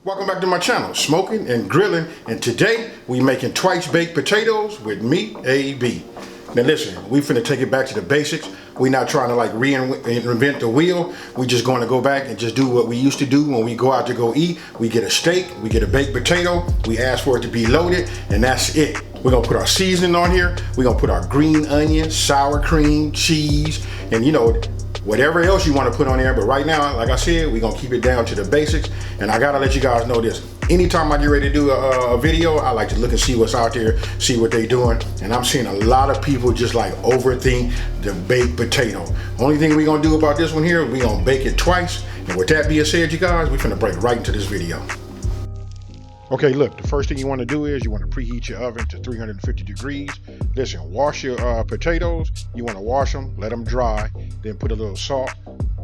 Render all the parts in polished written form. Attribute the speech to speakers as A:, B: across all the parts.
A: Welcome back to my channel, Smoking and Grilling, and today we making twice baked potatoes with me, AB. Now listen, we finna take it back to the basics. We not trying to like reinvent the wheel. We just going to go back and just do what we used to do when we go out to go eat. We get a steak, we get a baked potato, we ask for it to be loaded, and that's it. We're gonna put our seasoning on here. We're gonna put our green onion, sour cream, cheese, and you know, whatever else you want to put on there. But right now, like I said, we're gonna keep it down to the basics. And I gotta let you guys know this. Anytime I get ready to do a video, I like to look and see what's out there, see what they doing. And I'm seeing a lot of people just like overthink the baked potato. Only thing we're gonna do about this one here, we're gonna bake it twice. And with that being said, you guys, we're finna break right into this video. Okay, look, the first thing you want to do is you want to preheat your oven to 350 degrees. Listen, wash your potatoes. You want to wash them, let them dry, then put a little salt,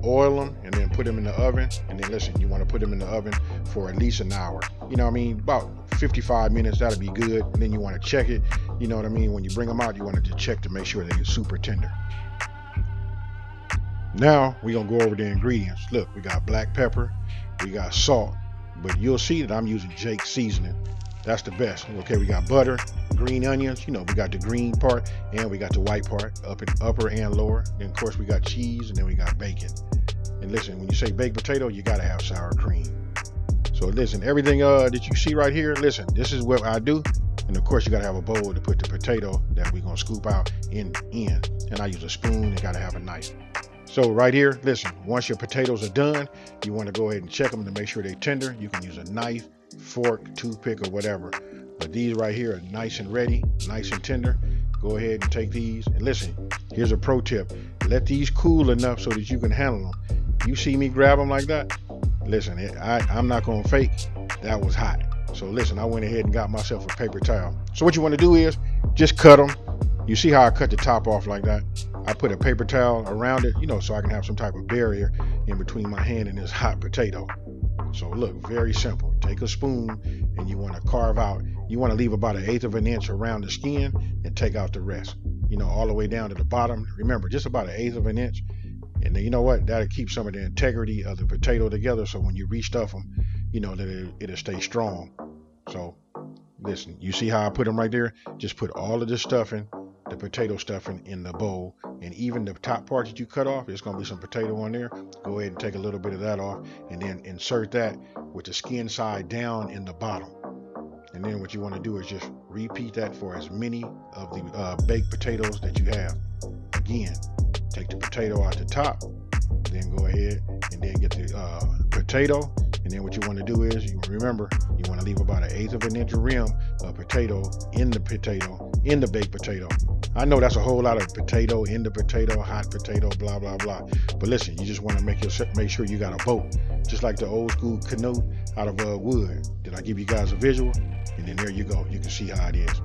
A: oil them, and then put them in the oven. And then listen, you want to put them in the oven for at least an hour. You know what I mean? About 55 minutes, that'll be good. And then you want to check it. You know what I mean? When you bring them out, you want to check to make sure they're super tender. Now, we're going to go over the ingredients. Look, we got black pepper, we got salt. But you'll see that I'm using Jake's seasoning. That's the best. Okay, we got butter, green onions. You know, we got the green part and we got the white part, upper and lower. Then of course we got cheese and then we got bacon. And listen, when you say baked potato, you gotta have sour cream. So listen, everything that you see right here, listen, this is what I do. And of course you gotta have a bowl to put the potato that we're gonna scoop out in. And I use a spoon and gotta have a knife. So right here, listen, once your potatoes are done, you want to go ahead and check them to make sure they're tender. You can use a knife, fork, toothpick, or whatever. But these right here are nice and ready, nice and tender. Go ahead and take these. And listen, here's a pro tip. Let these cool enough so that you can handle them. You see me grab them like that? Listen, I'm not going to fake. That was hot. So listen, I went ahead and got myself a paper towel. So what you want to do is just cut them. You see how I cut the top off like that? I put a paper towel around it, you know, so I can have some type of barrier in between my hand and this hot potato. So look, very simple. Take a spoon and you want to carve out, you want to leave about 1/8 of an inch around the skin and take out the rest, you know, all the way down to the bottom. Remember, just about 1/8 of an inch. And then you know what? That'll keep some of the integrity of the potato together. So when you restuff them, you know, that it'll stay strong. So listen, you see how I put them right there? Just put all of this stuffing, the potato stuffing in the bowl, and even the top part that you cut off, there's going to be some potato on there. Go ahead and take a little bit of that off and then insert that with the skin side down in the bottom. And then what you want to do is just repeat that for as many of the baked potatoes that you have. Again, take the potato out the top, then go ahead and then get the potato. And then what you want to do is, you remember, you want to leave about 1/8 of an inch rim of potato, in the baked potato. I know that's a whole lot of potato in the potato, hot potato, blah, blah, blah. But listen, you just want to make sure you got a boat, just like the old school canoe out of wood. Did I give you guys a visual? And then there you go. You can see how it is.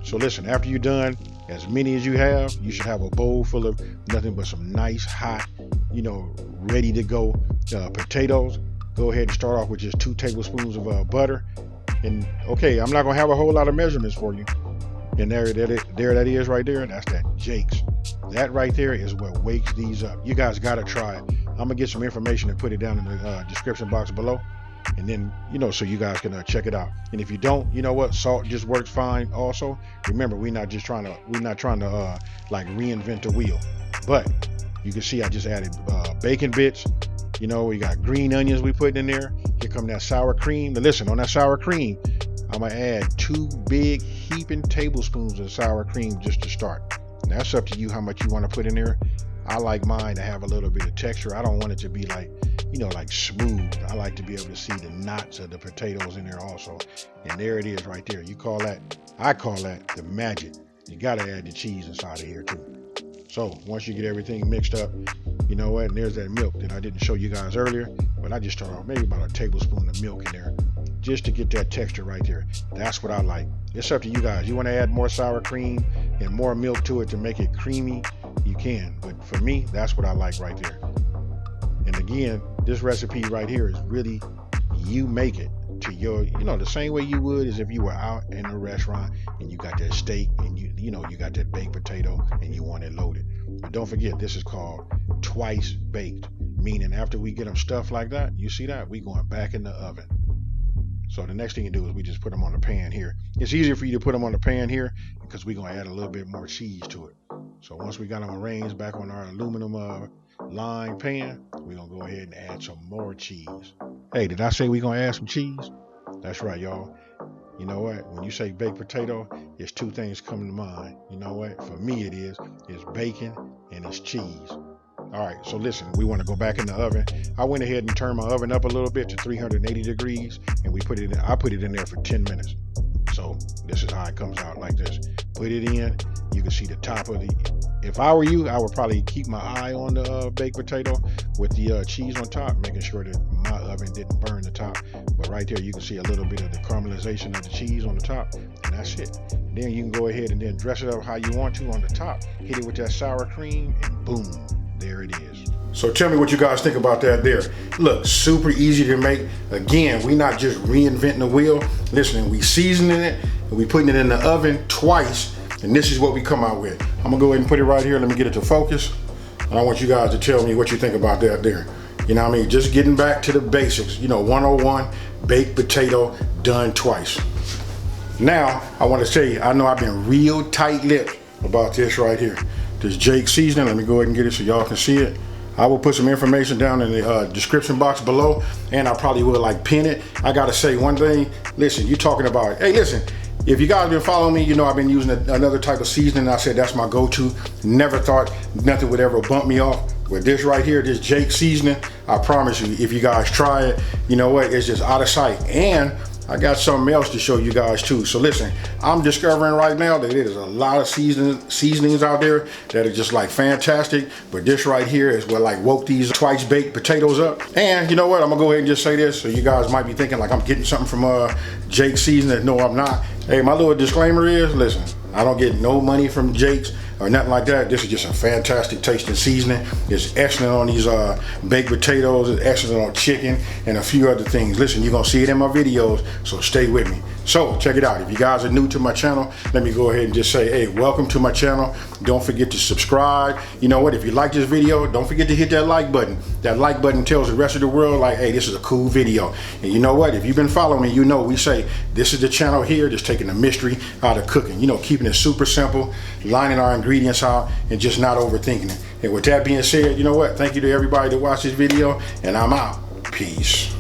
A: So listen, after you're done, as many as you have, you should have a bowl full of nothing but some nice, hot, you know, ready to go potatoes. Go ahead and start off with just 2 tablespoons of butter. And okay, I'm not gonna have a whole lot of measurements for you. And there that is right there. That's that Jake's. That right there is what wakes these up. You guys gotta try it. I'm gonna get some information and put it down in the description box below. And then, you know, so you guys can check it out. And if you don't, you know what, salt just works fine also. Remember, we're not trying to like reinvent the wheel. But you can see I just added bacon bits. You know, we got green onions we put in there. Here come that sour cream. Now listen, on that sour cream, I'm gonna add 2 big heaping tablespoons of sour cream just to start. And that's up to you how much you want to put in there. I like mine to have a little bit of texture. I don't want it to be like, you know, like smooth. I like to be able to see the knots of the potatoes in there also. And there it is right there. I call that the magic. You gotta add the cheese inside of here too. So once you get everything mixed up, you know what, and there's that milk that I didn't show you guys earlier, but I just start off maybe about 1 tablespoon of milk in there just to get that texture right there. That's what I like. It's up to you guys. You want to add more sour cream and more milk to it to make it creamy, you can. But for me, that's what I like right there. And again, this recipe right here is really, you make it to your, you know, the same way you would as if you were out in a restaurant and you got that steak and you know, you got that baked potato and you want it loaded. But don't forget, this is called twice baked, meaning after we get them stuffed like that, you see that, we going back in the oven. So the next thing you do is we just put them on the pan here. It's easier for you to put them on the pan here because we're gonna add a little bit more cheese to it. So once we got them arranged back on our aluminum lined pan, we're gonna go ahead and add some more cheese. Hey, did I say we're gonna add some cheese? That's right, y'all. You know what? When you say baked potato, it's two things coming to mind. You know what? For me, it's bacon and it's cheese. All right, so listen, we want to go back in the oven. I went ahead and turned my oven up a little bit to 380 degrees, and I put it in there for 10 minutes. So this is how it comes out, like this. Put it in, you can see the top of if I were you, I would probably keep my eye on the baked potato with the cheese on top, making sure that my oven didn't burn the top. But right there, you can see a little bit of the caramelization of the cheese on the top, and that's it. Then you can go ahead and then dress it up how you want to on the top. Hit it with that sour cream, and boom. There it is. So tell me what you guys think about that there. Look, super easy to make. Again, we're not just reinventing the wheel. Listen, we seasoning it and we putting it in the oven twice, and this is what we come out with. I'm gonna go ahead and put it right here. Let me get it to focus. And I want you guys to tell me what you think about that there. You know what I mean? Just getting back to the basics. You know, 101, baked potato done twice. Now, I want to tell you, I know I've been real tight-lipped about this right here. This Jake seasoning, let me go ahead and get it so y'all can see it. I will put some information down in the description box below, and I probably will like pin it. I gotta say one thing, listen, you talking about, hey listen, if you guys been following me, you know I've been using another type of seasoning. I said that's my go-to. Never thought nothing would ever bump me off. With this right here, this Jake seasoning, I promise you, if you guys try it, you know what, it's just out of sight. And I got something else to show you guys too. So listen, I'm discovering right now that there's a lot of seasonings out there that are just like fantastic. But this right here is what like woke these twice baked potatoes up. And you know what, I'm gonna go ahead and just say this. So you guys might be thinking like I'm getting something from Jake seasoning. No, I'm not. Hey, my little disclaimer is, listen, I don't get no money from Jake's or nothing like that. This is just a fantastic tasting seasoning. It's excellent on these baked potatoes. It's excellent on chicken and a few other things. Listen, you're gonna see it in my videos, so stay with me. So check it out. If you guys are new to my channel, let me go ahead and just say, hey, welcome to my channel. Don't forget to subscribe. You know what, if you like this video, don't forget to hit that like button. That like button tells the rest of the world like, hey, this is a cool video. And you know what, if you've been following me, you know we say this is the channel here just taking the mystery out of cooking. You know, keeping it super simple, lining our ingredients out, and just not overthinking it. And with that being said, you know what, thank you to everybody that watched this video, and I'm out. Peace.